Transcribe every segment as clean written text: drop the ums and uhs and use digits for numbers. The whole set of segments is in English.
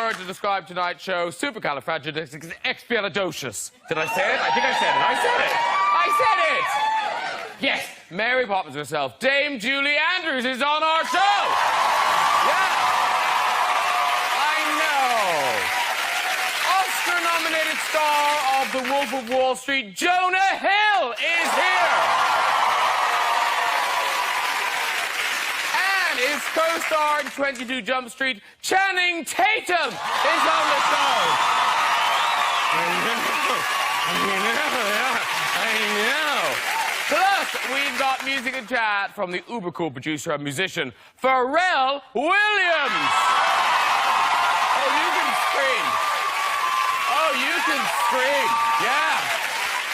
word to describe tonight's show, supercalifragilisticexpialidocious. Did I say it? I think I said it. I said it! Yes, Mary Poppins herself, Dame Julie Andrews, is on our show! Yeah! I know! Oscar-nominated star of The Wolf of Wall Street, Jonah Hill, is here! And his co-star in 22 Jump Street, Channing Tatum, is on the show! I know! Plus, we've got music and chat from the uber-cool producer and musician, Pharrell Williams! Oh, you can scream! Yeah!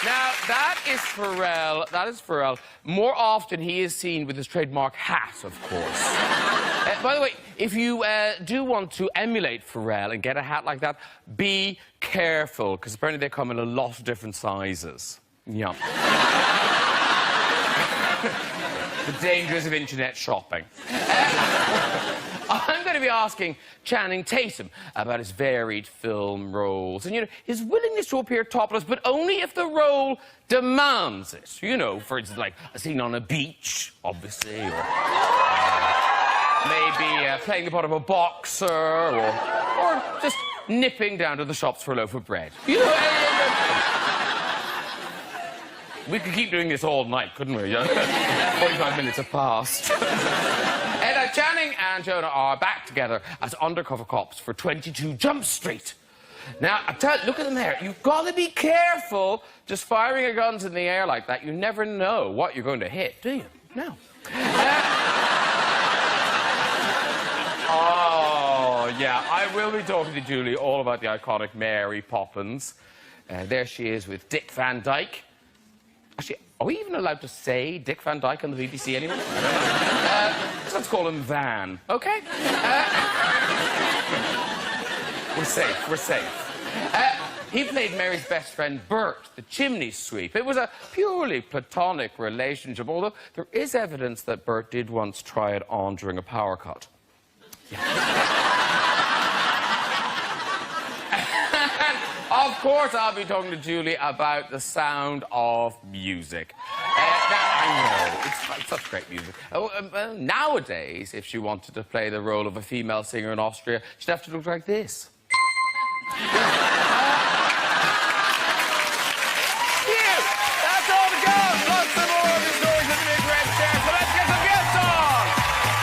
Now, that is Pharrell. More often, he is seen with his trademark hat, of course. By the way, if you do want to emulate Pharrell and get a hat like that, be careful, because apparently they come in a lot of different sizes. Yeah. The dangers of internet shopping. I'm going to be asking Channing Tatum about his varied film roles and, you know, his willingness to appear topless, but only if the role demands it. You know, for instance, like a scene on a beach, obviously, or maybe playing the part of a boxer, or just nipping down to the shops for a loaf of bread. You know, we could keep doing this all night, couldn't we? 45 minutes have passed. Channing and Jonah are back together as undercover cops for 22 Jump Street. Now, look at them there. You've got to be careful just firing your guns in the air like that. You never know what you're going to hit, do you? No. Oh, yeah. I will be talking to Julie all about the iconic Mary Poppins. There she is with Dick Van Dyke. Actually, are we even allowed to say Dick Van Dyke on the BBC anyway? Let's call him Van, OK? We're safe. He played Mary's best friend, Bert, the chimney sweep. It was a purely platonic relationship, although there is evidence that Bert did once try it on during a power cut. Yeah. Of course, I'll be talking to Julie about The Sound of Music. I know, it's such great music. Nowadays, if she wanted to play the role of a female singer in Austria, she'd have to look like this. That's all to go. Lots of more of the stories in the big red chair. So let's get some guests on.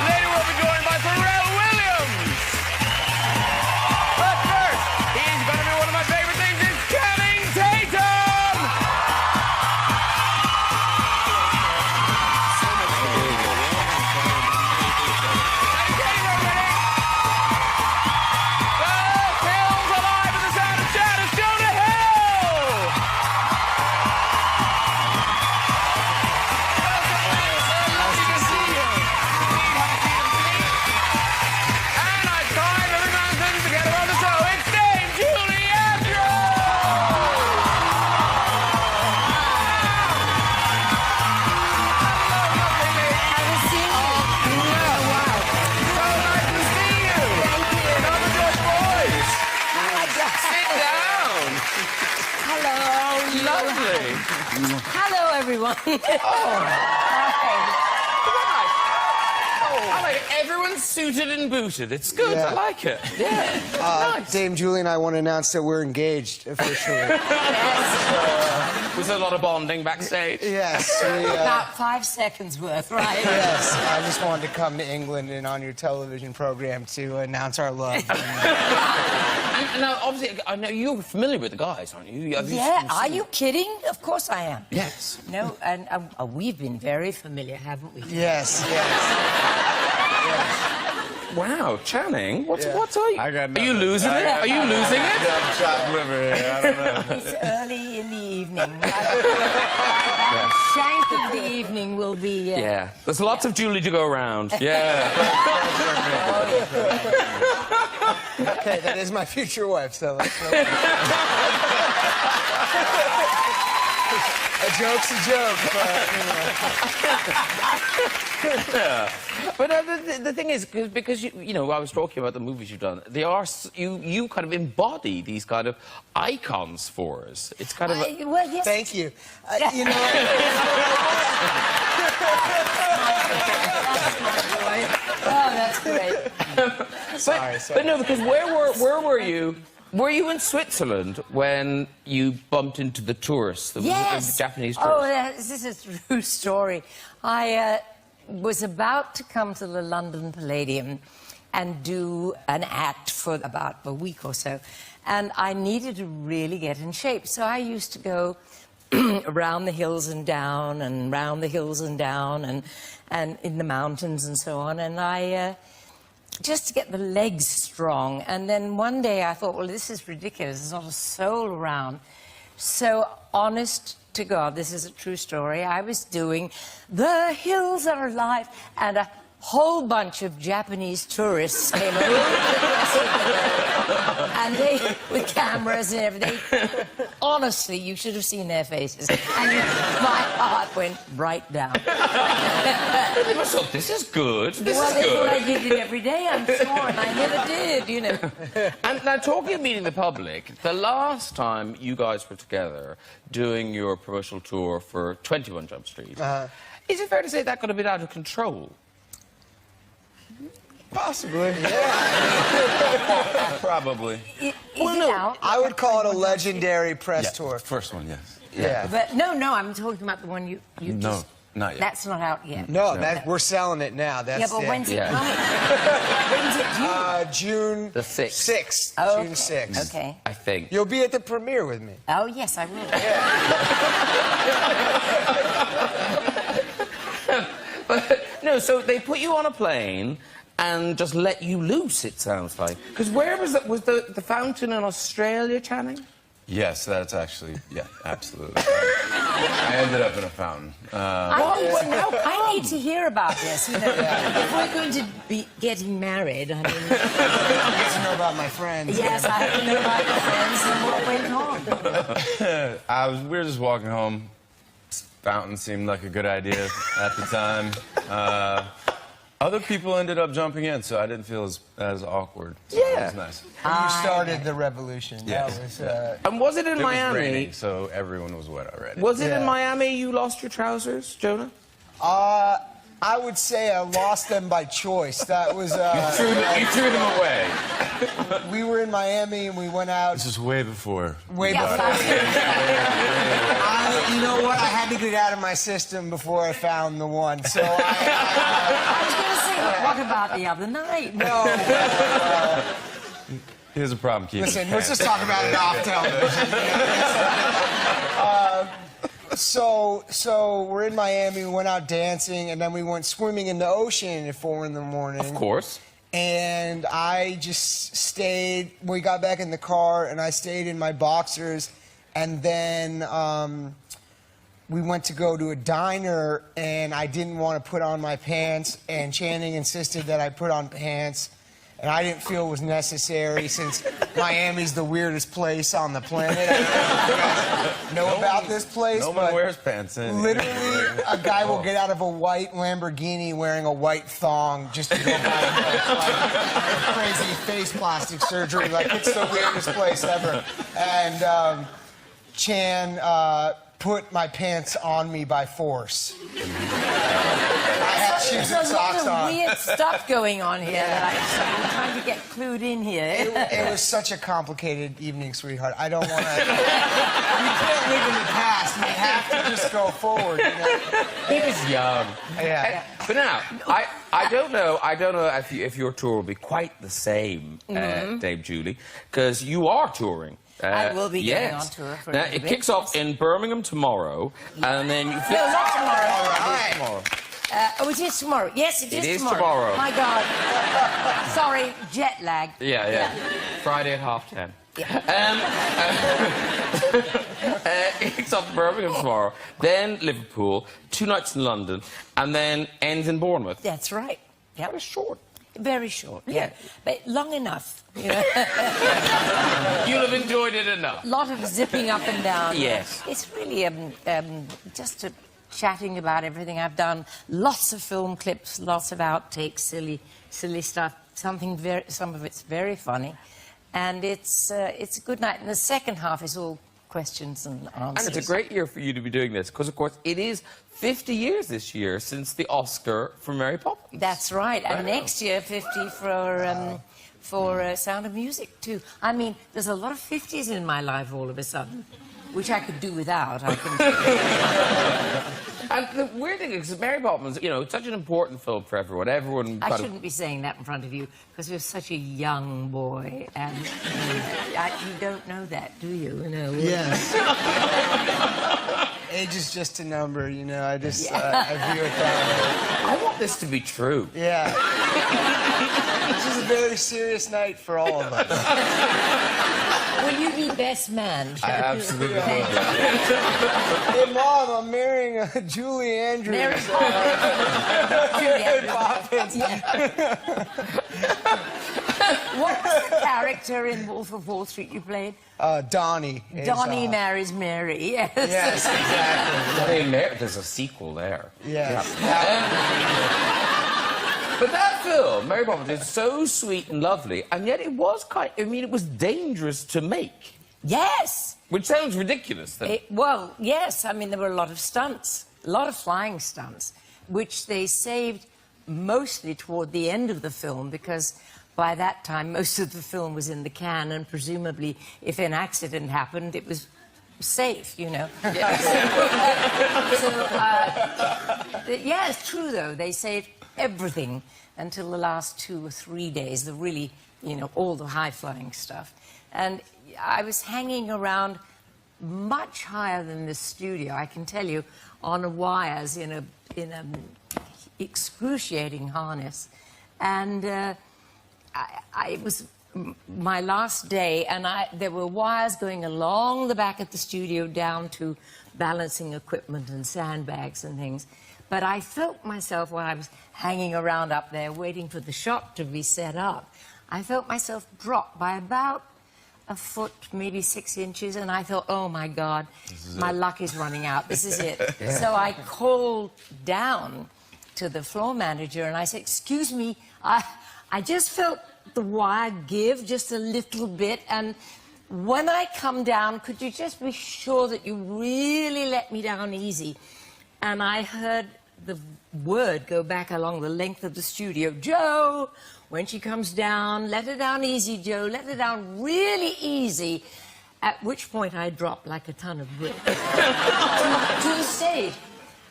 Later, we'll be joined by Pharrell Williams. But first, he's going to be one of my favorite things. It's Channing Tatum. Films alive with the sound of chat. It's Jonah Hill. And I find every mountain together on the show. It's Dame Julie Haven't seen you. So nice to see you. Another good boys. Sit down. Hello. Lovely. Hello, everyone. I like it. Everyone's suited and booted. It's good. Yeah. I like it. Yeah. Nice. Dame Julie and I want to announce that we're engaged officially. Was there a lot of bonding backstage? Yes. About 5 seconds worth, right? Yes. I just wanted to come to England and on your television program to announce our love. And now, obviously, I know you're familiar with the guys, aren't you? Yeah, are you kidding? Of course I am. Yes. No, and we've been very familiar, haven't we? Yes. Wow, Channing, what's up? I got Are you losing it? Are you losing it? I'm chopped liver here. I don't know. It's early in the evening. Shank of the evening will be... Yeah. There's lots of Julie to go around. Yeah. Okay, that is my future wife, so let's go. A joke's a joke, but, Yeah. But the thing is, because you know, I was talking about the movies you've done. They are you kind of embody these kind of icons for us. It's kind of well, yes. Thank you. You know, Oh, that's great. sorry. But no, because where were you? Were you in Switzerland when you bumped into the tourists, the Japanese tourists? Oh, this is a true story. I was about to come to the London Palladium and do an act for about a week or so, and I needed to really get in shape. So I used to go around the hills and down, and round the hills and down, and in the mountains and so on, and I... just to get the legs strong. And then one day I thought, well, this is ridiculous. There's not a soul around. So, honest to God, this is a true story. I was doing The Hills Are Alive, and a whole bunch of Japanese tourists came over and they, with cameras and everything. Honestly, you should have seen their faces. And my heart went right down. They must have thought, this is good. This Well, is they good. thought I did it every day, I'm sure, and I never did, you know. And now, talking of meeting the public, the last time you guys were together doing your promotional tour for 21 Jump Street, is it fair to say that got a bit out of control? possibly. Yeah. Probably. Is it out? I would call it a legendary press tour. First one, yes. Yeah. But no, I'm talking about the one you No, just... not yet. That's not out yet. No, we're selling it now. That's Yeah, but it. when's it Yeah. coming? When's it due? June The 6th. 6th. Oh, June 6th. Okay. I think. You'll be at the premiere with me. Oh, yes, I will. But, no, so they put you on a plane and just let you loose, it sounds like. Because where was it? Was the fountain in Australia, Channing? Yes, that's actually, yeah, absolutely. I ended up in a fountain. I need to hear about this. You know, if we're going to be getting married, I mean... I get to know about my friends. Yes, I have to know about the friends and what went on. We were just walking home. Fountain seemed like a good idea at the time. Other people ended up jumping in, so I didn't feel as awkward. So Yeah. It was nice. And you started the revolution. Yes. That was, And was it in It was Miami? raining, so everyone was wet already. Was it in Yeah. Miami you lost your trousers, Jonah? I would say I lost them by choice. That was... You threw them away. we were in Miami and we went out This is way before. way Yeah, before. You know what? I had to get it out of my system before I found the one. So I was going to say, what about the other night? no. He has a problem keeping Listen, his let's pants. just talk about it off television. So we're in Miami. We went out dancing, and then we went swimming in the ocean at 4 in the morning. Of course. And I just stayed. We got back in the car, and I stayed in my boxers. And then we went to go to a diner, and I didn't want to put on my pants. And Channing insisted that I put on pants. And I didn't feel it was necessary since Miami's the weirdest place on the planet. I don't know if you guys know about this place, No but one wears pants in. literally a guy will get out of a white Lamborghini wearing a white thong just to go buy like crazy face plastic surgery. Like, it's the weirdest place ever. And Chan put my pants on me by force. I had shoes and There's a lot socks of on. weird stuff going on here that I'm trying to get clued in here. It was such a complicated evening, sweetheart. I don't want to... You can't live in the past. You have to just go forward, you know? He was young. Yeah. But now, I don't know if your tour will be quite the same, Dame Julie, because you are touring. I will be going yes. on tour for a Now, little it bit, kicks off in Birmingham tomorrow, and then you... No, not tomorrow. All right. Tomorrow. Oh, it is tomorrow. Yes, it is tomorrow. My God. Sorry, jet lag. Yeah. Friday at 10:30. It kicks off in Birmingham tomorrow, then Liverpool, 2 nights in London, and then ends in Bournemouth. That's right. Yep. That was short. Very short, yeah. But long enough, you know. You'll have enjoyed enjoyed it enough. A lot of zipping up and down. Yes. It's really just chatting about everything I've done. Lots of film clips, lots of outtakes, silly stuff. Some of it's very funny. And it's a good night. And the second half is all questions and answers. And it's a great year for you to be doing this, because, of course, it is 50 years this year since the Oscar for Mary Poppins. That's right. And next year, 50 for Sound of Music, too. I mean, there's a lot of 50s in my life all of a sudden, which I could do without. And the weird thing is, Mary Poppins, you know, it's such an important film for everyone. I shouldn't be saying that in front of you, because you're such a young boy, and you don't know that, do you? No. Yes. Age is just a number, you know. I just I view it that way. I want this to be true. Yeah. This is a very serious night for all of us. Will you be best man? I absolutely will. Hey, Mom, I'm marrying Julie Andrews. Mary Poppins. What was the character in Wolf of Wall Street you played? Donnie. Donnie marries Mary, yes. Yes, exactly. There's a sequel there. Yeah. But that film, Mary Poppins, is so sweet and lovely, and yet it was it was dangerous to make. Yes. Which sounds ridiculous, though. Well, yes. I mean, there were a lot of stunts, a lot of flying stunts, which they saved mostly toward the end of the film, because by that time, most of the film was in the can, and presumably, if an accident happened, it was safe, you know. Yeah, it's true, though. They saved everything until the last 2 or 3 days, the really, you know, all the high-flying stuff. And I was hanging around much higher than the studio, I can tell you, on wires in a excruciating harness. And it was my last day, and there were wires going along the back of the studio down to balancing equipment and sandbags and things. But I felt myself, while I was hanging around up there waiting for the shot to be set up, I felt myself drop by about a foot, maybe 6 inches, and I thought, oh, my God, my luck is running out. This is it. Yeah. So I called down to the floor manager, and I said, excuse me, I just felt the wire give just a little bit, and when I come down, could you just be sure that you really let me down easy? And I heard the word go back along the length of the studio, Joe, when she comes down, let her down easy, Joe, let her down really easy. At which point I dropped like a ton of bricks to the stage.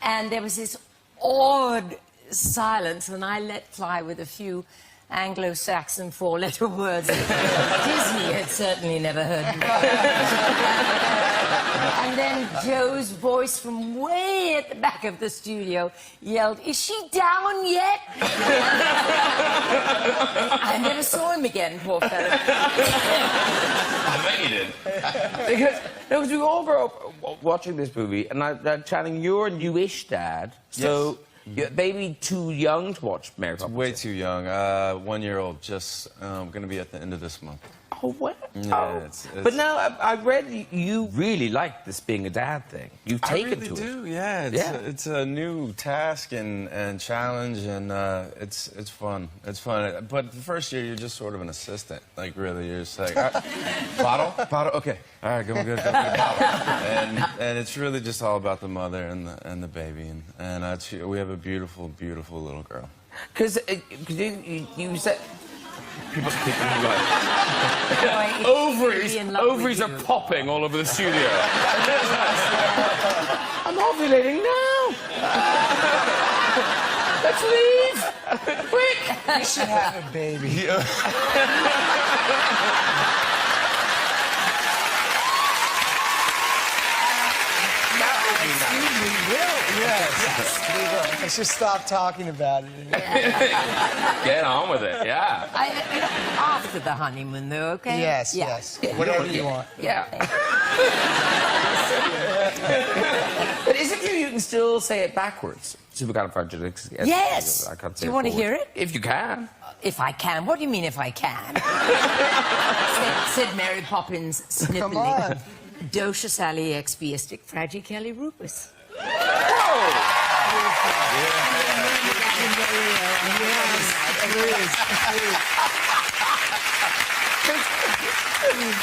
And there was this awed silence, and I let fly with a few Anglo-Saxon four-letter words Disney had certainly never heard before. And then Joe's voice from way at the back of the studio yelled, is she down yet? I never saw him again, poor fellow. I bet you did. Because we all grew up watching this movie, and Channing, you're a newish dad, so... Yes. You're maybe too young to watch Mary Poppins. Way too young. 1 year old. Just going to be at the end of this month. Oh, what? Yeah, oh. But now I read you really like this being a dad thing. You've taken to it. I really do. Yeah, it's a new task and challenge, and it's fun. It's fun. But the first year you're just sort of an assistant. Like really, you're just like bottle. Okay. All right, going good. And it's really just all about the mother and the baby, and we have a beautiful, beautiful little girl. Because you said. People like, ovaries are popping all over the studio. I'm ovulating now. Let's leave. Quick. We should have a baby. Yes, we will. Let's just stop talking about it. Get on with it, yeah. After the honeymoon, though, okay? Yes, yeah. yes. Whatever you want. Yeah. But is it true you can still say it backwards? Supercalifragilistic. Yes. I can't say Do you want to hear it? If you can. if I can. What do you mean, if I can? said Mary Poppins snippily. Come on. Dosha Sally expiastic fragicali rupus.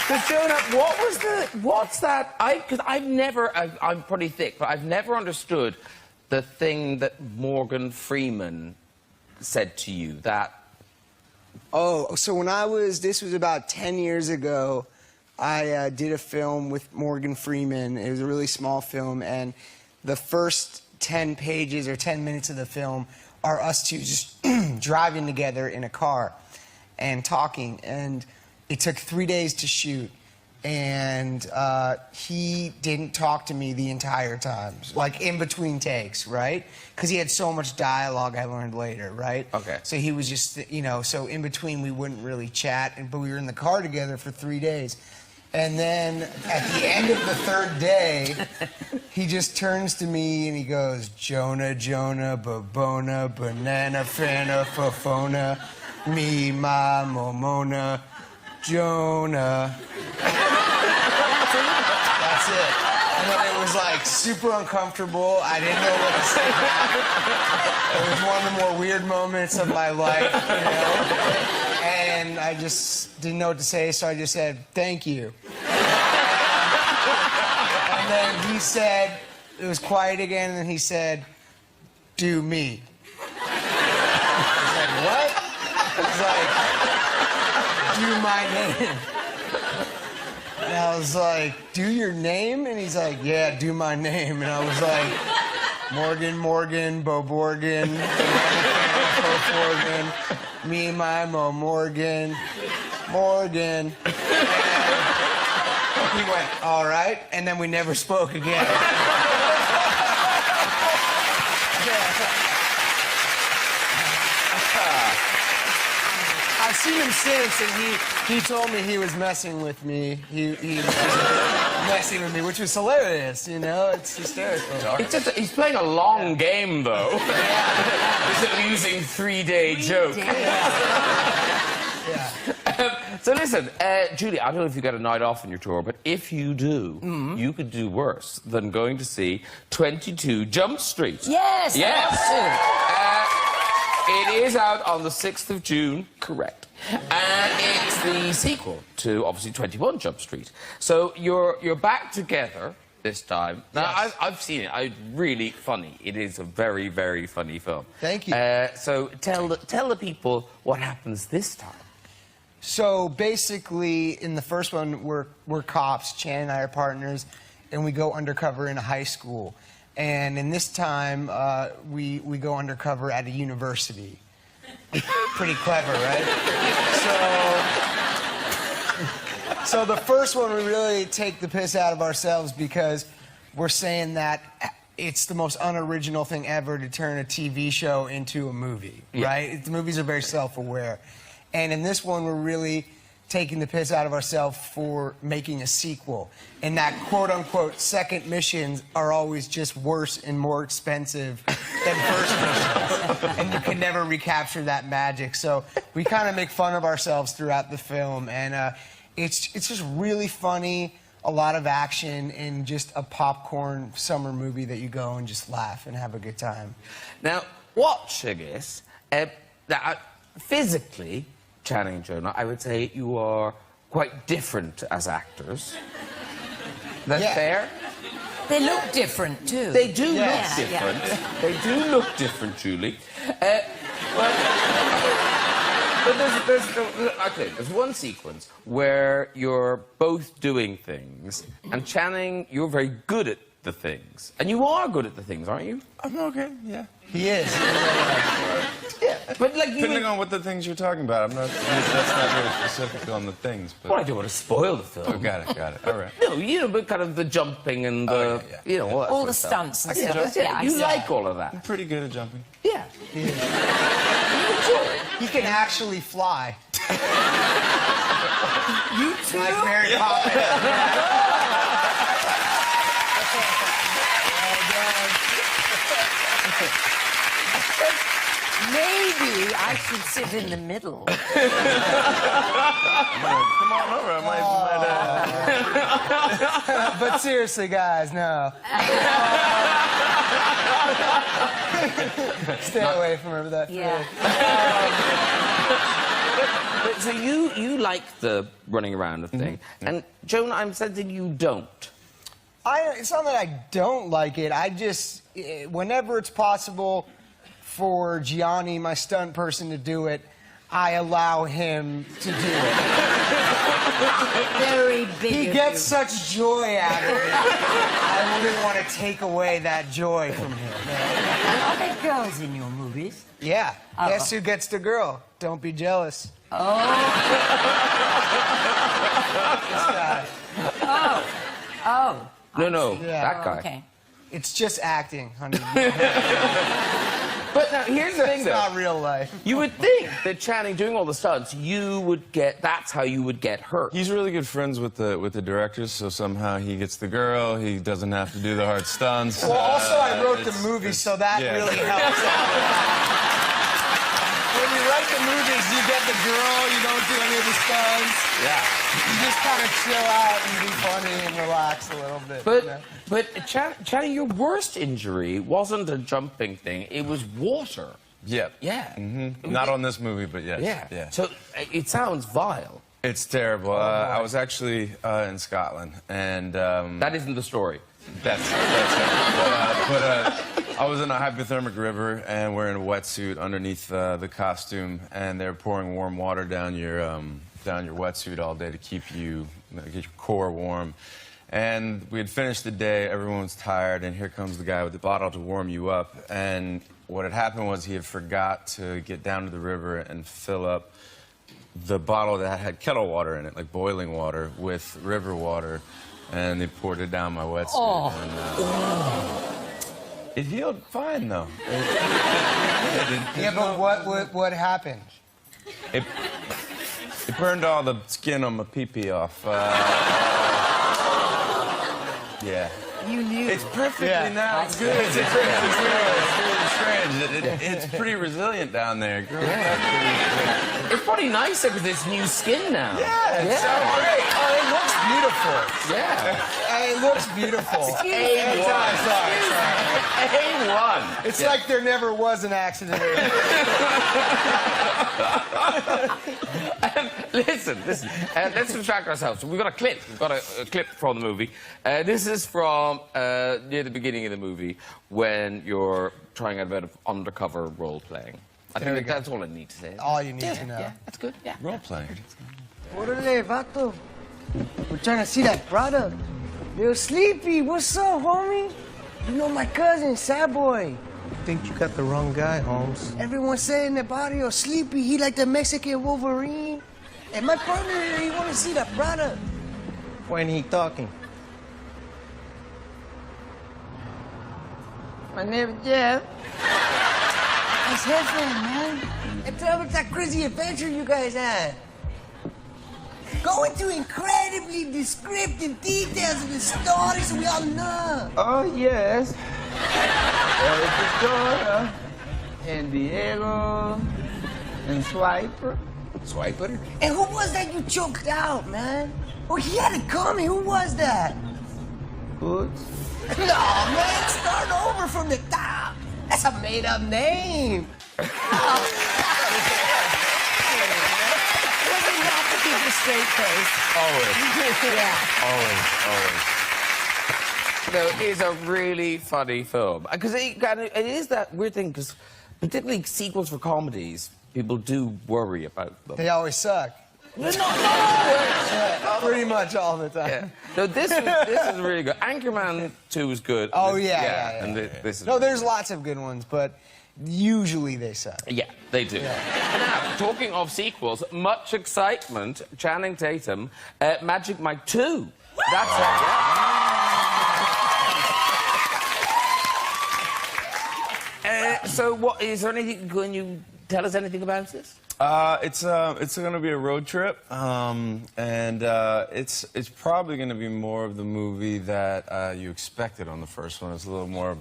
But Jonah, what's that? Because I'm pretty thick, but I've never understood the thing that Morgan Freeman said to you, that... Oh, so when this was about 10 years ago, I did a film with Morgan Freeman. It was a really small film, and the first 10 pages or 10 minutes of the film are us two just driving together in a car and talking. And it took 3 days to shoot, and he didn't talk to me the entire time, like in between takes, right? Because he had so much dialogue, I learned later, right? Okay. So he was just, you know, so in between we wouldn't really chat, but we were in the car together for 3 days. And then at the end of the third day, he just turns to me and he goes, Jonah, Jonah, Babona, Banana, Fana, Fofona, me, ma, Momona, Jonah. That's it. And then it was like super uncomfortable. I didn't know what to say back. It was one of the more weird moments of my life, you know? And I just didn't know what to say, so I just said, thank you. And then he said, it was quiet again, and then he said, do me. I was like, what? He was like, do my name. And I was like, do your name? And he's like, yeah, do my name. And I was like, Morgan, Bo Borgan, me, my, Mo, Morgan. And he went, all right. And then we never spoke again. I've seen him since, and he told me he was messing with me. He was messing with me, which was hilarious, you know? It's hysterical. He's playing a long game, though. He's an amusing 3-day joke. Yeah. So listen, Julie, I don't know if you get a night off on your tour, but if you do, you could do worse than going to see 22 Jump Street. Yes. Yes. It is out on the 6th of June, correct. And it's the sequel to, obviously, 21 Jump Street. So you're back together this time. Now, Yes. I've seen it. It's really funny. It is a very, very funny film. Thank you. So tell the people what happens this time. So basically, in the first one, we're cops. Chan and I are partners, and we go undercover in a high school. And in this time, we go undercover at a university. Pretty clever, right? So the first one, we really take the piss out of ourselves because we're saying that it's the most unoriginal thing ever to turn a TV show into a movie, right? The movies are very self-aware. And in this one, we're really taking the piss out of ourselves for making a sequel. And that quote-unquote second missions are always just worse and more expensive than first missions. And you can never recapture that magic. So we kind of make fun of ourselves throughout the film. And it's just really funny, a lot of action, and just a popcorn summer movie that you go and just laugh and have a good time. Now, watching this, physically, Channing and Jonah, I would say you are quite different as actors. That's fair? They look different, too. They do look Yeah. different. They do look different, Julie. But there's one sequence where you're both doing things, and Channing, you're very good at the things. And you are good at the things, aren't you? I'm okay, yeah. He is. Yeah. But like you... Depending on what the things you're talking about, that's not very specific on the things. But... Well, I don't want to spoil the film. Oh, got it. All right. No, you know, but kind of the jumping and the, you know, All the stunts and stuff. You like all of that. I'm pretty good at jumping. Yeah. He can actually fly. You too? Like Mary Poppins. Maybe I should sit in the middle. Come on over. I might But seriously, guys, no. Stay away from her with that. Yeah. But so you like the running around thing, and Jonah, I'm sensing you don't. It's not that I don't like it. I just, whenever it's possible for Gianni, my stunt person, to do it, I allow him to do it. Very big. He gets such joy out of it. I wouldn't want to take away that joy from him. Are there girls in your movies? Yeah. Guess who gets the girl? Don't be jealous. Oh. This guy. Oh. No, Yeah. that guy. Okay. It's just acting, honey. But now, here's the thing, It's though. not real life. You would think that Channing doing all the stunts, that's how you would get hurt. He's really good friends with the directors, so somehow he gets the girl. He doesn't have to do the hard stunts. Well, also, I wrote the movie, so that really helps out. When you write the movies, you get the girl, you don't do any of the stunts. Yeah. You just kind of chill out and be funny and relax a little bit. you know? But Channing, your worst injury wasn't a jumping thing, it was water. Yeah. Yeah. Not on this movie, but yes. Yeah. So it sounds vile. It's terrible. I was actually in Scotland, and That isn't the story. that's it. But I was in a hypothermic river, and we're in a wetsuit underneath the costume, and they're pouring warm water down your wetsuit all day to keep you get your core warm. And we had finished the day, everyone was tired, and here comes the guy with the bottle to warm you up. And what had happened was he had forgot to get down to the river and fill up the bottle that had kettle water in it, like boiling water, with river water, and they poured it down my wetsuit. Oh. And, it healed fine, though. Yeah, but what happened? It burned all the skin on my pee-pee off. Yeah. You knew. It's perfectly now. It's good. It's really strange. It's pretty resilient down there. It's probably nicer with this new skin now. Yeah, it's so great. Oh, it looks beautiful. Yeah. It looks beautiful. Sorry. A1. It's like there never was an accident. Listen. Let's retract ourselves. We've got a clip. We've got a clip from the movie. This is from near the beginning of the movie when you're trying out a bit of undercover role playing. I think that's all I need to say. All you need to know. Yeah, that's good. Yeah. Role playing. Orale, vato. We're trying to see that product. Yo, Sleepy, what's up, homie? You know my cousin, Sad Boy. I think you got the wrong guy, Holmes. Everyone's saying that Barrio Sleepy, he like the Mexican Wolverine. And my partner here, he want to see that product. When he talking? My name is Jeff. That's Jefe, man. And tell me that crazy adventure you guys had. Go into incredibly descriptive details of the story so we all know. Oh, yes. Jonah and Diego and Swiper. Swiper? And who was that you choked out, man? Oh, he had it coming. Who was that? Hoods. No, man, start over from the top. That's a made-up name. Keep a straight face. Always. Yeah. Always. No, it is a really funny film. Because it is that weird thing, because particularly sequels for comedies, people do worry about them. They always suck. Not Pretty much all the time. Yeah. No, this is really good. Anchorman 2 is good. Oh, yeah. And this is No, there's lots of good ones, but usually they suck. Yeah, they do. Now, talking of sequels, much excitement. Channing Tatum, Magic Mike 2. That's it. Yeah. So, what is there anything? Can you tell us anything about this? It's going to be a road trip, and it's probably going to be more of the movie that you expected on the first one. It's a little more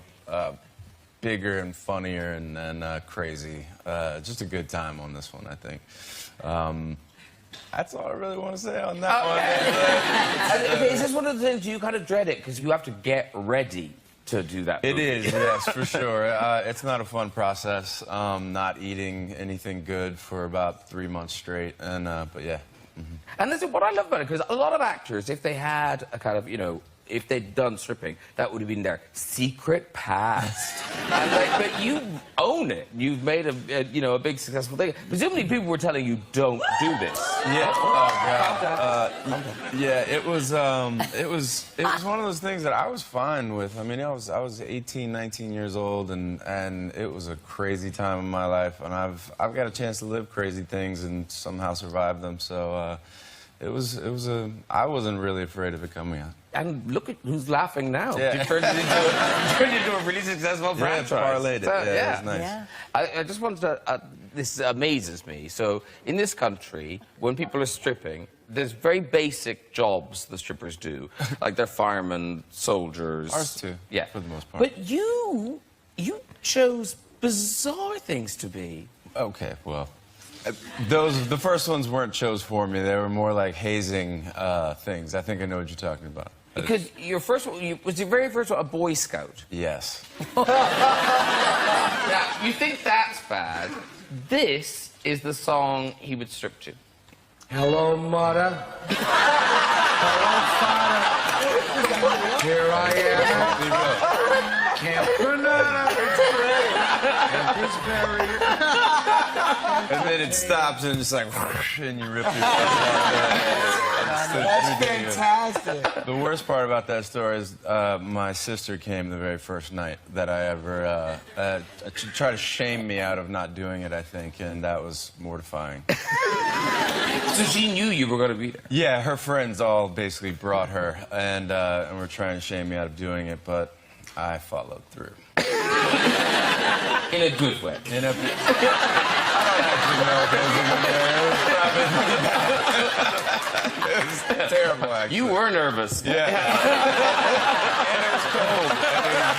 bigger and funnier and crazy. Just a good time on this one, I think. That's all I really want to say on that one. Is this one of the things you kind of dread it because you have to get ready to do that movie? It is, yes, for sure. It's not a fun process. Not eating anything good for about 3 months straight, and but yeah. And listen, what I love about it, because a lot of actors, if they had a kind of, you know, if they'd done stripping, that would have been their secret past. And but you own it. You've made a big successful thing. Presumably, people were telling you, "Don't do this." Yeah. Oh God. Yeah. It was one of those things that I was fine with. I mean, I was 18, 19 years old, and it was a crazy time in my life, and I've got a chance to live crazy things and somehow survive them. So I wasn't really afraid of it coming out. And look at who's laughing now. Yeah. You turned it into a really successful franchise. Parlayed it. So, yeah, it was nice. Yeah. I just wanted to, this amazes me. So, in this country, when people are stripping, there's very basic jobs the strippers do. Like they're firemen, soldiers. Ours too, yeah. for the most part. But you chose bizarre things to be. Okay, well, the first ones weren't chose for me. They were more like hazing things. I think I know what you're talking about. Because your first one, was your very first one a Boy Scout? Yes. Now, you think that's bad. This is the song he would strip to. Hello, mother. Hello, father. Here I am. Camp Granada. And then it stops and it's like, and you rip yourself off. That's fantastic. The worst part about that story is my sister came the very first night that I ever tried to shame me out of not doing it, I think, and that was mortifying. So she knew you were going to be there? Yeah, her friends all basically brought her, and were trying to shame me out of doing it, but I followed through. In a good way. In a... It was terrible, actually. You were nervous. Yeah. And it was cold. And it was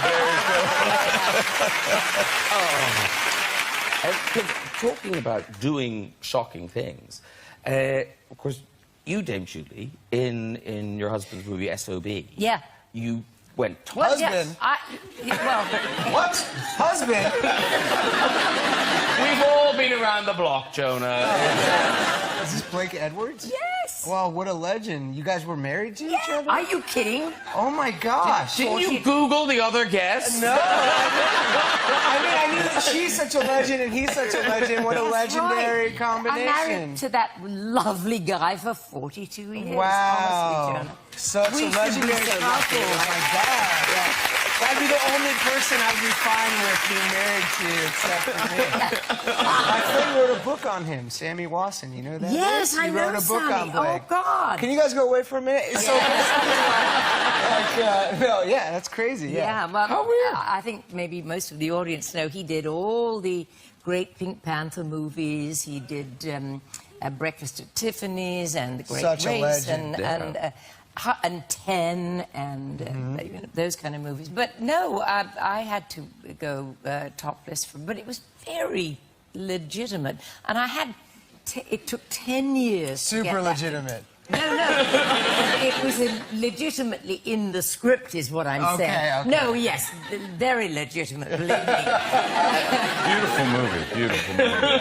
very cold. Talking about doing shocking things, of course, you, Dame Julie, in your husband's movie S.O.B. Yeah. You went Well, Husband? well, What? Husband? We've all been around the block, Jonah. Is this Blake Edwards? yes. Well, what a legend. You guys were married to each other? Are you kidding? Oh my gosh. Didn't you Google the other guests? No. I mean, I knew that she's such a legend and he's such a legend. What a That's legendary right. combination. I'm married to that lovely guy for 42 years. Wow. Honestly, Jonah. Such We a should be legendary so couple. lucky, Oh my right? God. Yeah. That'd be the only person I'd be fine with being married to except for me. My friend wrote a book on him, Sammy Wasson. You know that? Yes, I He know wrote a book Sammy. on Blake. Oh, God. Can you guys go away for a minute? It's so no, yeah, that's crazy. Yeah, well, How weird. I think maybe most of the audience know he did all the great Pink Panther movies. He did Breakfast at Tiffany's and The Great Such a Race legend. and 10 and you know, those kind of movies. But no, I had to go topless, but it was very legitimate. And I had, it took 10 years to get Super that. legitimate. No. It was legitimately in the script, is what I'm Okay, saying. okay. No, yes, very legitimate, believe me. Beautiful movie. Beautiful movie.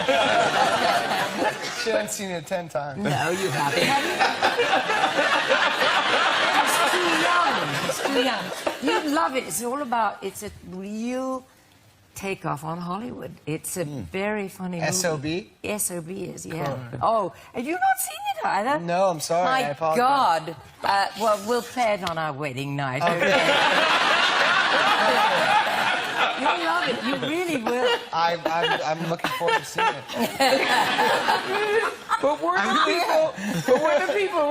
She hasn't seen it 10 times. No, you haven't. It's too young. You'd love it. It's all about, it's a real takeoff on Hollywood. It's a very funny movie. S.O.B.? S.O.B. is, yeah. Oh, have you not seen it either? No, I'm sorry. I My apologize. God. Well, we'll play it on our wedding night. Okay. You'll love it. You really will. I'm looking forward to seeing it. But were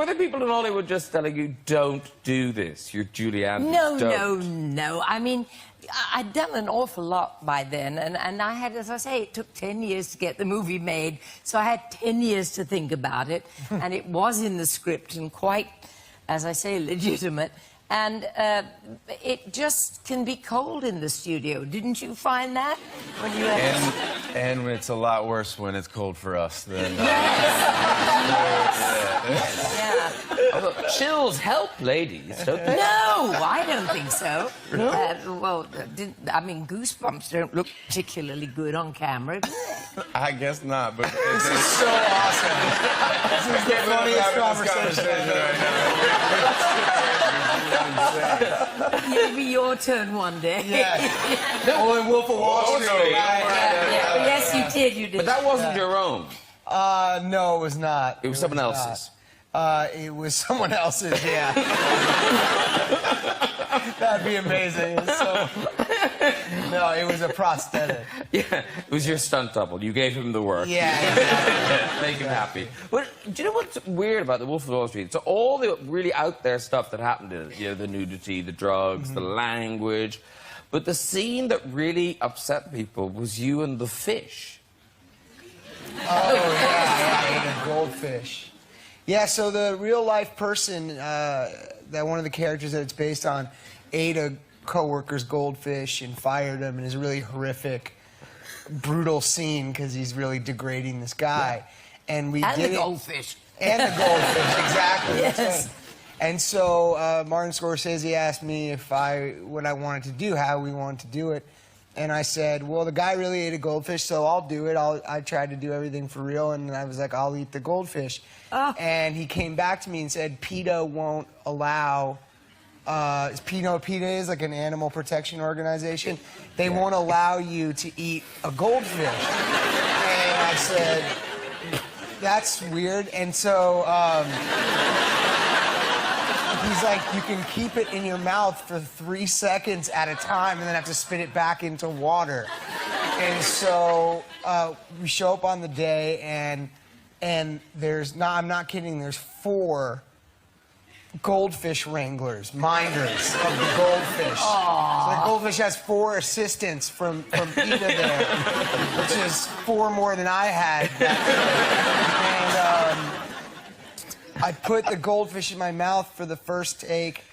the people in Hollywood just telling you, don't do this? You're Julie Andrews. No. I mean, I'd done an awful lot by then, and I had, as I say, it took 10 years to get the movie made, so I had 10 years to think about it, and it was in the script and quite, as I say, legitimate. And it just can be cold in the studio. Didn't you find that when you had... And it's a lot worse when it's cold for us than. Yeah. Although chills help ladies, don't they? No, I don't think so. Well, I mean, Goosebumps don't look particularly good on camera, do they? I guess not, but This is so awesome. This is the funniest conversation right It'll be your turn one day. Yeah. Oh, and Wolf of Wall Street. Yeah. Yes, you did, you did. But that wasn't your own. No, it was not. It was someone else's. It was someone else's, yeah. That'd be amazing. No, it was a prosthetic. Yeah, it was your stunt double. You gave him the work. Yeah. Make him happy. But do you know what's weird about The Wolf of Wall Street? So all the really out there stuff that happened in it, you know, the nudity, the drugs, the language, but the scene that really upset people was you and the fish. Oh, yeah, the goldfish. Yeah, so the real-life person, that one of the characters that it's based on, ate a co-worker's goldfish and fired him, and it's a really horrific, brutal scene because he's really degrading this guy. And we And did the it- goldfish. And the goldfish, exactly. Yes. That's right. And so Martin Scorsese asked me what I wanted to do, how we wanted to do it. And I said, well, the guy really ate a goldfish, so I'll do it. I tried to do everything for real, and I was like, I'll eat the goldfish. And he came back to me and said, PETA won't allow, PETA is like an animal protection organization. They won't allow you to eat a goldfish. And I said, that's weird. And so he's like, you can keep it in your mouth for 3 seconds at a time and then have to spit it back into water. And so we show up on the day and there's, I'm not kidding, there's 4 goldfish wranglers, minders of the goldfish. So the goldfish has 4 assistants from PETA there, which is 4 more than I had. And I put the goldfish in my mouth for the first take,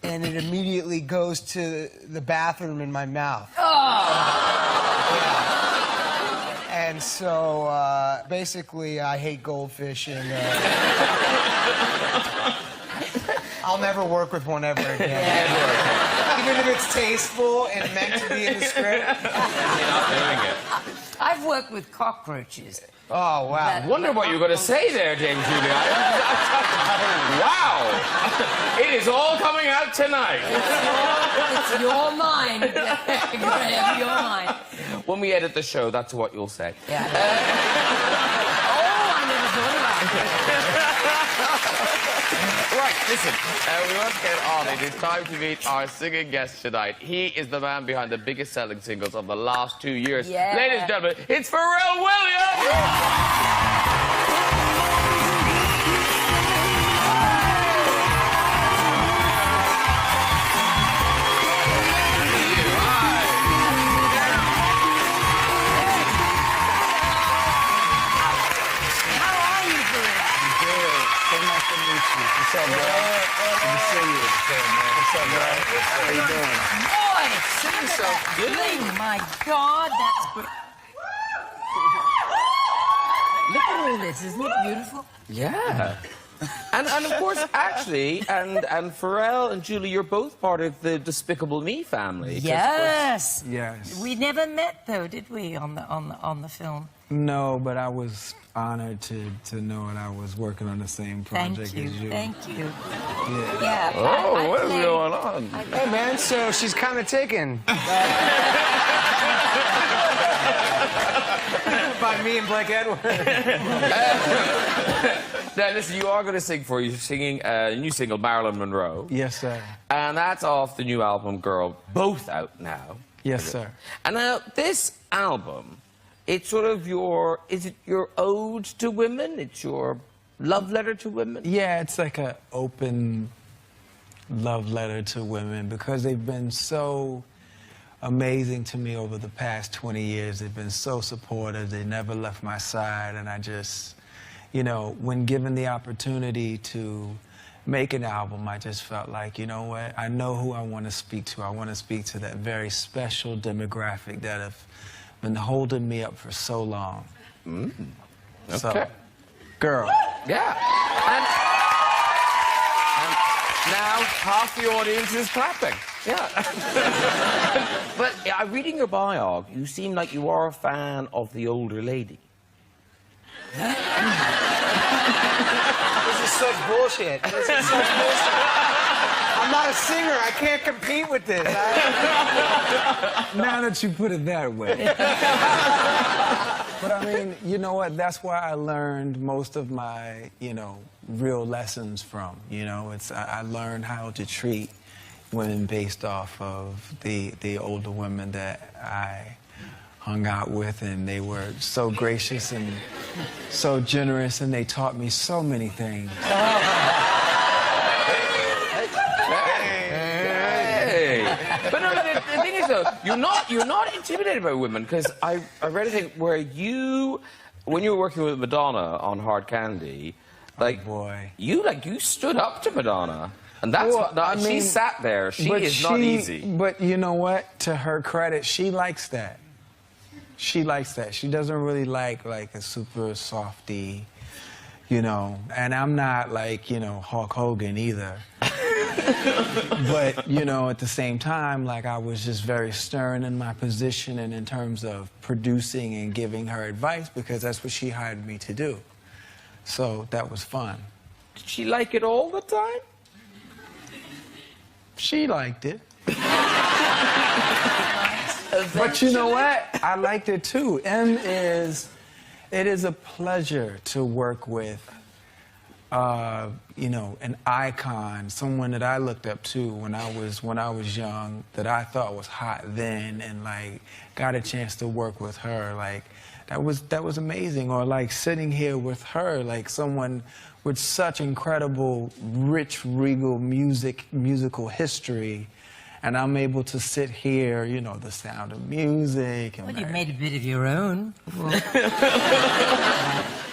and it immediately goes to the bathroom in my mouth. And so, basically, I hate goldfish, and I'll never work with one ever again. Even if it's tasteful and meant to be in the script. You're not doing it. I've worked with cockroaches. Oh, wow. I wonder what you were going to say there, Dame Julie. Wow! It is all coming out tonight. It's your mind, Graham, your mind. When we edit the show, that's what you'll say. Yeah. I never thought about Right, listen, we want to get on. It is time to meet our singing guest tonight. He is the man behind the biggest selling singles of the last 2 years. Yeah. Ladies and gentlemen, it's Pharrell Williams! What's up, bro? Good to see you. What's up, man? How you doing? Boy, sing so good. My God, that's great. Look at all this. Isn't it beautiful? Yeah. And of course, actually, and Pharrell and Julie, you're both part of the Despicable Me family. 'cause, of Yes. Yes. We never met, though, did we, on the film? No, but I was honored to know that I was working on the same project Thank you. as you. Thank you. Yeah. Yeah. Oh, what is played- going on? Hey, man, so she's kind of taken. By me and Blake Edwards. Now, listen, you are going to sing for you. You're singing a new single, Marilyn Monroe. Yes, sir. And that's off the new album, Girl, both out now. Yes, sir. And now, this album, it's sort of is it your ode to women? It's your love letter to women? Yeah, it's like an open love letter to women because they've been so amazing to me over the past 20 years. They've been so supportive. They never left my side. And I just, you know, when given the opportunity to make an album, I just felt like, you know what? I know who I want to speak to. I want to speak to that very special demographic that have been holding me up for so long. Okay. So, girl. Yeah. And now half the audience is clapping. Yeah. But reading your bio, you seem like you are a fan of the older lady. This is such bullshit. This is such bullshit. I'm not a singer. I can't compete with this. Now that you put it that way. But I mean, you know what? That's where I learned most of my, real lessons from. I learned how to treat women based off of the older women that I hung out with, and they were so gracious and so generous, and they taught me so many things. Hey. But no, the thing is though, you're not intimidated by women, because I read a thing where when you were working with Madonna on Hard Candy, you stood up to Madonna. And that's she sat there. She is not easy. But you know what? To her credit, she likes that. She likes that. She doesn't really like a super softy, and I'm not like, Hulk Hogan either. But, at the same time, I was just very stern in my position and in terms of producing and giving her advice, because that's what she hired me to do. So that was fun. Did she like it all the time? She liked it. But you know what? I liked it too. It is a pleasure to work with, an icon, someone that I looked up to when I was young, that I thought was hot then, and got a chance to work with her. That was amazing. Or sitting here with her, someone with such incredible, rich, regal musical history, and I'm able to sit here, The Sound of Music. Well, you've made a bit of your own.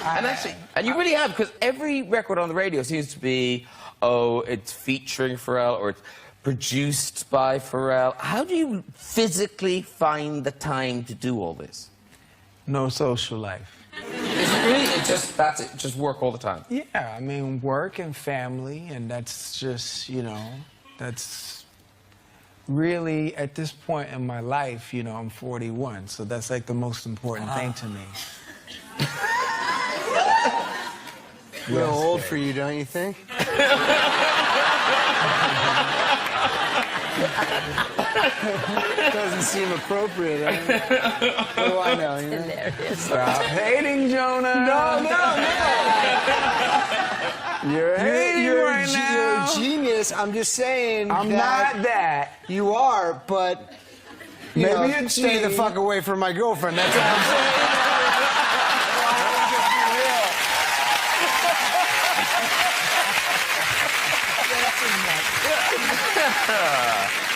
And you really have, because every record on the radio seems to be, it's featuring Pharrell, or it's produced by Pharrell. How do you physically find the time to do all this? No social life. Is it really? That's it, just work all the time? Yeah, I mean, work and family, and that's just, that's really, at this point in my life, I'm 41, so that's the most important thing to me. A little old for you, don't you think? Doesn't seem appropriate. What do I know? Stop hating, Jonah. No. You're hating right now. You're a genius. I'm just saying. I'm not that. You are, but maybe stay the fuck away from my girlfriend. That's what I'm saying.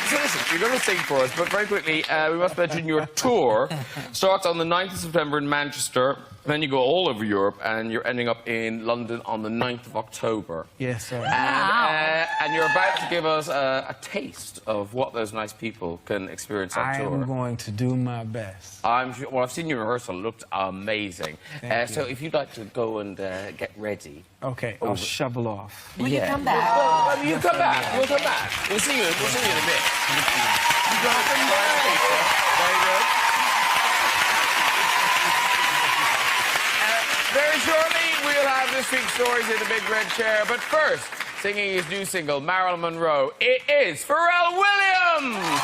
So listen, you're going to sing for us, but very quickly, we must mention your tour starts on the 9th of September in Manchester, then you go all over Europe, and you're ending up in London on the 9th of October. Yes, sir. And you're about to give us a taste of what those nice people can experience on tour. I am going to do my best. Well, I've seen your rehearsal. It looked amazing. Thank so you. if you'd like to go and get ready. Okay, I'll shovel off. Will you come back? Well, you come back. We'll come back. We'll see you in a bit. You got them ready. Very good. Very shortly, we'll have this week's stories in the big red chair. But first, singing his new single, Marilyn Monroe, it is Pharrell Williams.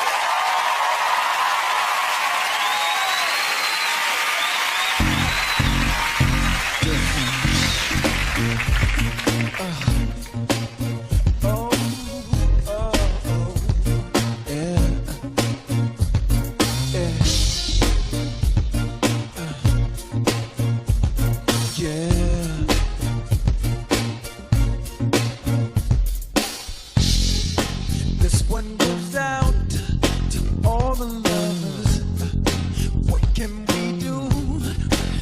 This one goes out to all the lovers. What can we do?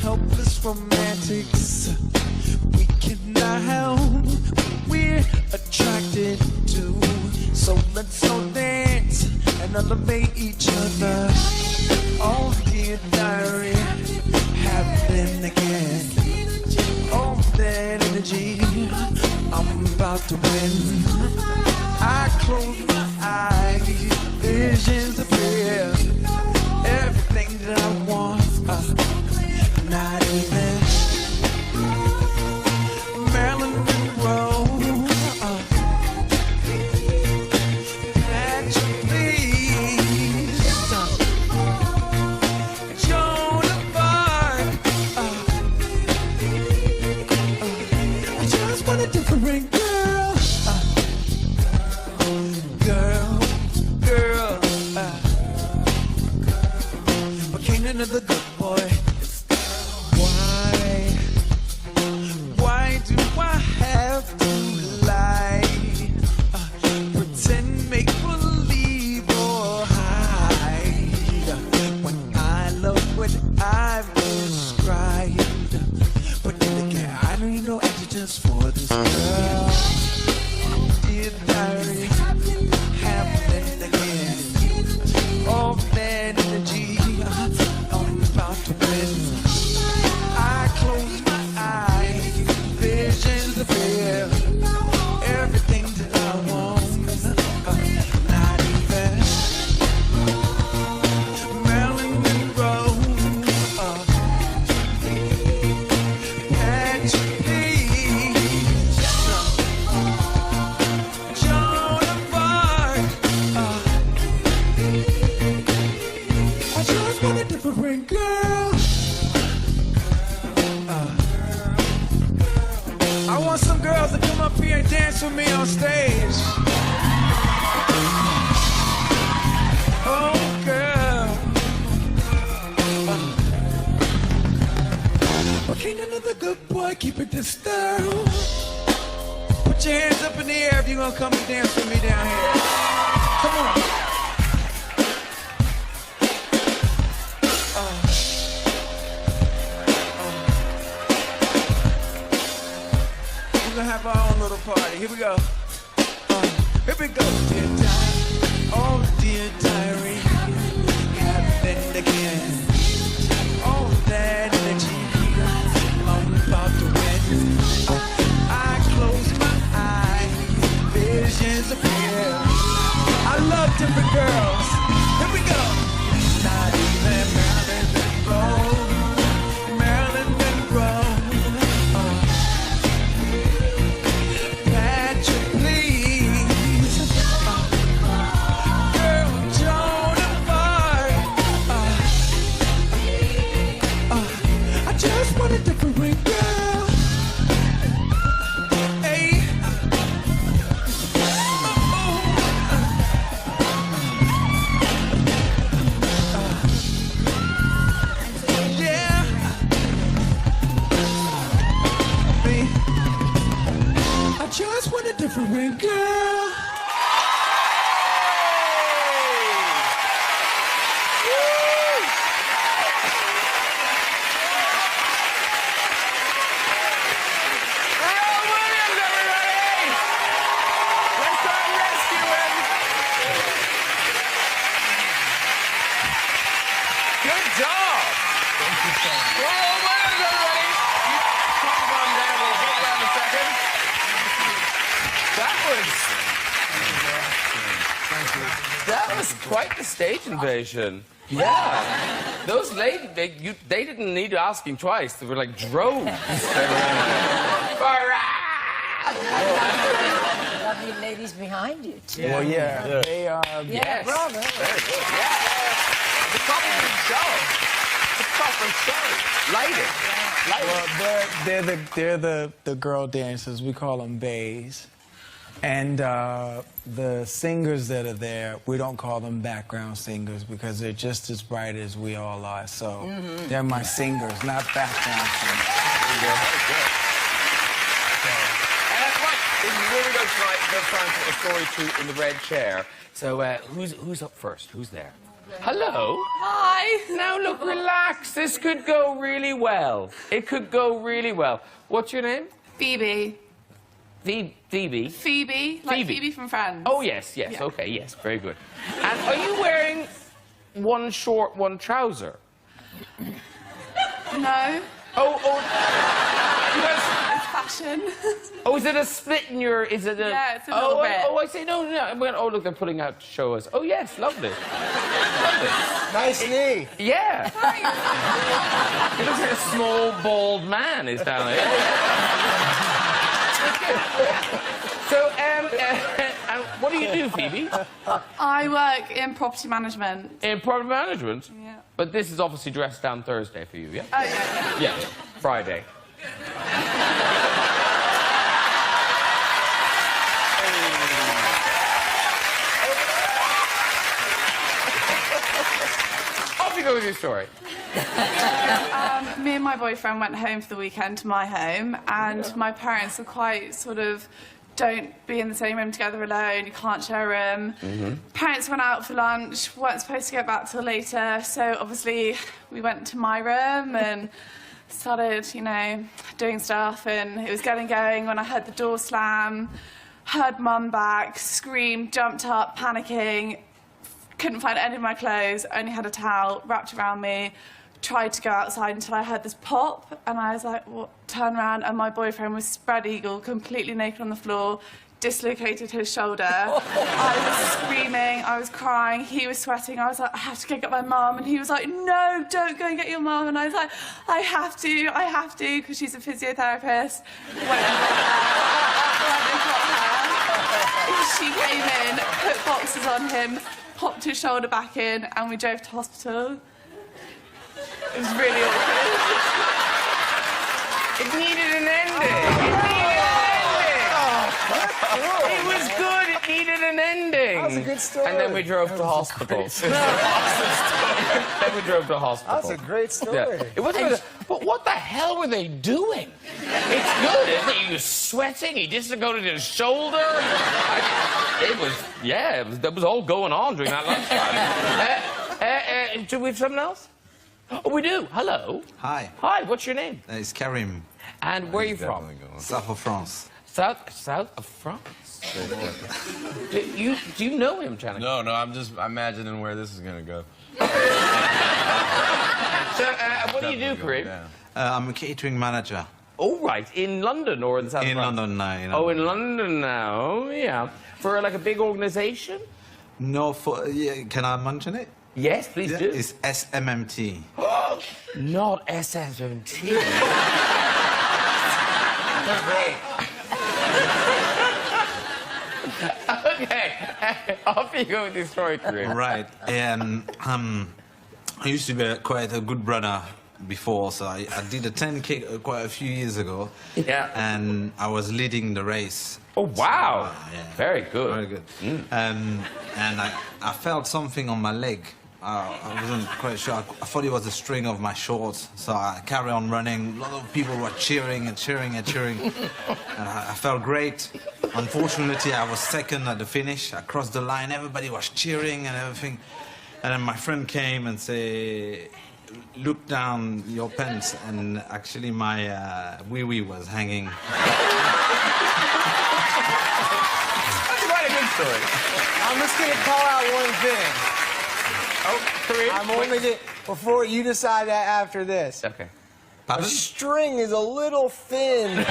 Helpless romantics. We cannot help. We're a So let's all dance and elevate each other. Oh, dear diary, happening again. Oh, that energy, I'm about to win. I close my eyes, visions appear. Everything that I want, not even Marilyn Monroe. Different girl, girl, but can't another good boy. Why do I have to lie? Pretend, make believe or hide when I love what I've described. But then again, I don't need no adjectives for this girl. Dear diary, happening again. All that energy, I'm about to win. I close my eyes, visions appear. Everything that I want, not even Marilyn Monroe. Different girl. I want some girls to come up here and dance with me on stage. Oh, girl. But can't another good boy keep it disturbed? Put your hands up in the air if you're gonna come and dance with me down here. Come on. Have our own little party. Here we go. Here we go. Dear diary, oh dear diary, happening again. Oh, that energy, I'm about to win. I close my eyes, visions appear. I love different girls. Here we go. Not even Marilyn Monroe, Marilyn Monroe. What a different girl. Hey. Yeah. Me. I just want a different girl. That was quite the stage invasion. Yeah. Those ladies, they didn't need asking twice. They were like droves. Lovely ladies behind you, too. Well, yeah, they are. Yeah, brother. Very good. Yeah. The proper show. The proper show. Lighting. Well, they're the girl dancers. We call them bays. And the singers that are there, we don't call them background singers because they're just as bright as we all are. So they're my singers, not background singers. And that's right. It's really good tonight. Good time for a story two in the red chair. So who's up first? Who's there? Hello. Hi. Now look, relax. This could go really well. It could go really well. What's your name? Phoebe. Phoebe. Phoebe, like Phoebe from Friends. Oh, yes, yes, Yeah. okay, yes, very good. And are you wearing one short, one trouser? No. Oh, because... It's fashion. Oh, is it a split in your... Is it a... Yeah, it's a little bit. Oh, I see. No, no. I went, oh, look, they're putting out to show us. Oh, yes, lovely. Lovely. Nice knee. Yeah. It looks like a small, bald man is down there. So, and what do you do, Phoebe? I work in property management. In property management? Yeah. But this is obviously dressed down Thursday for you, yeah? Oh, yeah. Yeah, Friday. Off you go with your story. Me and my boyfriend went home for the weekend to my home, and my parents were quite sort of, don't be in the same room together alone, you can't share a room. Parents went out for lunch, weren't supposed to get back till later, so obviously we went to my room and started, you know, doing stuff, and it was getting going when I heard the door slam, heard Mum back, screamed, jumped up, panicking, couldn't find any of my clothes, only had a towel wrapped around me, tried to go outside until I heard this pop, and I was like, what? Turn around, and my boyfriend was spread eagle, completely naked on the floor, dislocated his shoulder. I was screaming, I was crying, he was sweating. I was like, I have to go get my mum, and he was like, no, don't go and get your mum. And I was like, I have to, because she's a physiotherapist. Went and got her. She came in, put boxes on him, popped his shoulder back in, and we drove to hospital. It was really awkward. It needed an ending. It was good. It needed an ending. That was a good story. And then we drove to hospital. Then we drove to hospital. That's a great story. Yeah. It wasn't good, but what the hell were they doing? It's good, isn't it? He was sweating. He dislocated his shoulder. It was, yeah, that was all going on during that lunchtime. Do we have someone else? Oh, we do. Hello. Hi. Hi, what's your name? It's Karim. And where are you from? South of France. South of France? do you know him, Channing? No, I'm just imagining where this is going to go. So, what do you do, Karim? I'm a catering manager. Oh, right. In London or in the South of France? London now. Oh, in London now. Yeah. For, like, a big organisation? No, can I mention it? Yes, please do. It's SMMT. Not SMT. Okay. Off you go with your story, Karim. Right. And I used to be quite a good runner before, so I did a 10K quite a few years ago. Yeah. And I was leading the race. Oh, wow. So, yeah. Very good. Very good. And I felt something on my leg. I wasn't quite sure. I thought it was a string of my shorts, so I carried on running. A lot of people were cheering and cheering and cheering. And I felt great. Unfortunately, I was second at the finish. I crossed the line, everybody was cheering and everything. And then my friend came and said, look down your pants, and actually my wee-wee was hanging. That's quite a good story. I'm just going to call out one thing. Oh, Karim. I'm only going before you decide that after this. Okay. The string is a little thin. You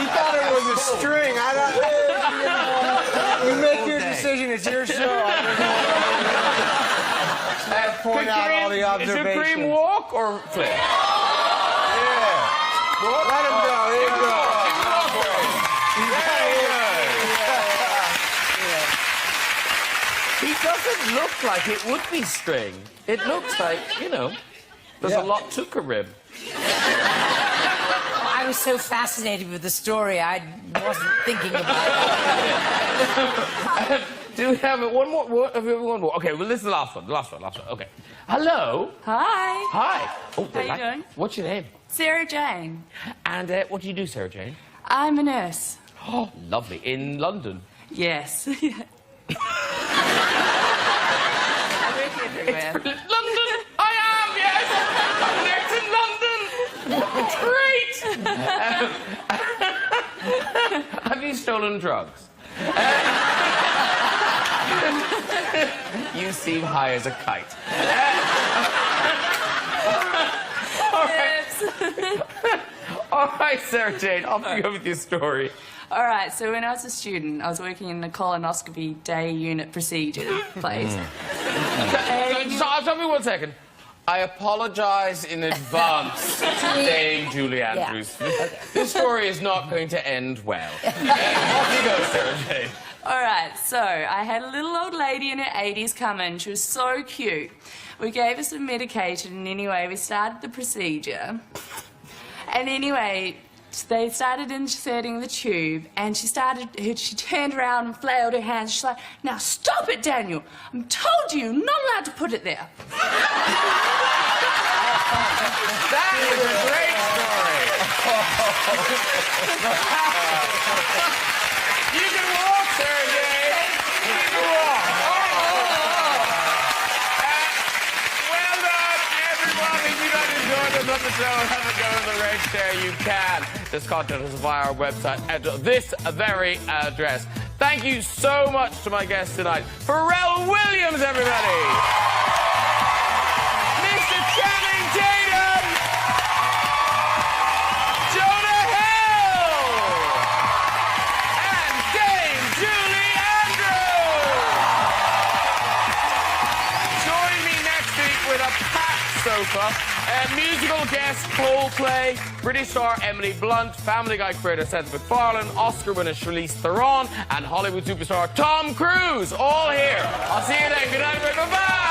thought it was a string. You make your decision. It's your show. I point out all the observations. Is it Karim walk or flip? Yeah. Let him go. There you go. He doesn't look like it would be string. It looks like, you know, there's a lot to Karim. I was so fascinated with the story, I wasn't thinking about it. Do we have one more? One more. Okay, well, this is the last one. Okay. Hello. Hi. Hi. Oh, How you doing? What's your name? Sarah Jane. And what do you do, Sarah Jane? I'm a nurse. Oh, lovely. In London? Yes. I work everywhere. London! I am, yes! I'm next in London! Great! Have you stolen drugs? You seem high as a kite. All right, Sarah Jane, off you go with your story. All right, so when I was a student, I was working in the colonoscopy day unit procedure place. Stop me 1 second. I apologize in advance, Dame Julie Andrews. This story is not going to end well. Off you go, Sarah Jane. All right, so I had a little old lady in her 80s come in. She was so cute. We gave her some medication, and anyway, we started the procedure. And anyway, they started inserting the tube, and she turned around and flailed her hands. She's like, "Now stop it, Daniel. I told you, you're not allowed to put it there." That is a great story. You can walk, Sarah Jane. You can walk. Well done, everyone. If you guys enjoyed this episode, have a go in the race there. You can. This content is via our website at this very address. Thank you so much to my guests tonight. Pharrell Williams, everybody. Mr. Channing Tatum. Jonah Hill. And Dame Julie Andrews. Join me next week with a packed sofa. Musical guest Coldplay, British star Emily Blunt, Family Guy creator Seth MacFarlane, Oscar winner Charlize Theron, and Hollywood superstar Tom Cruise, all here. I'll see you then. Good night, bye-bye.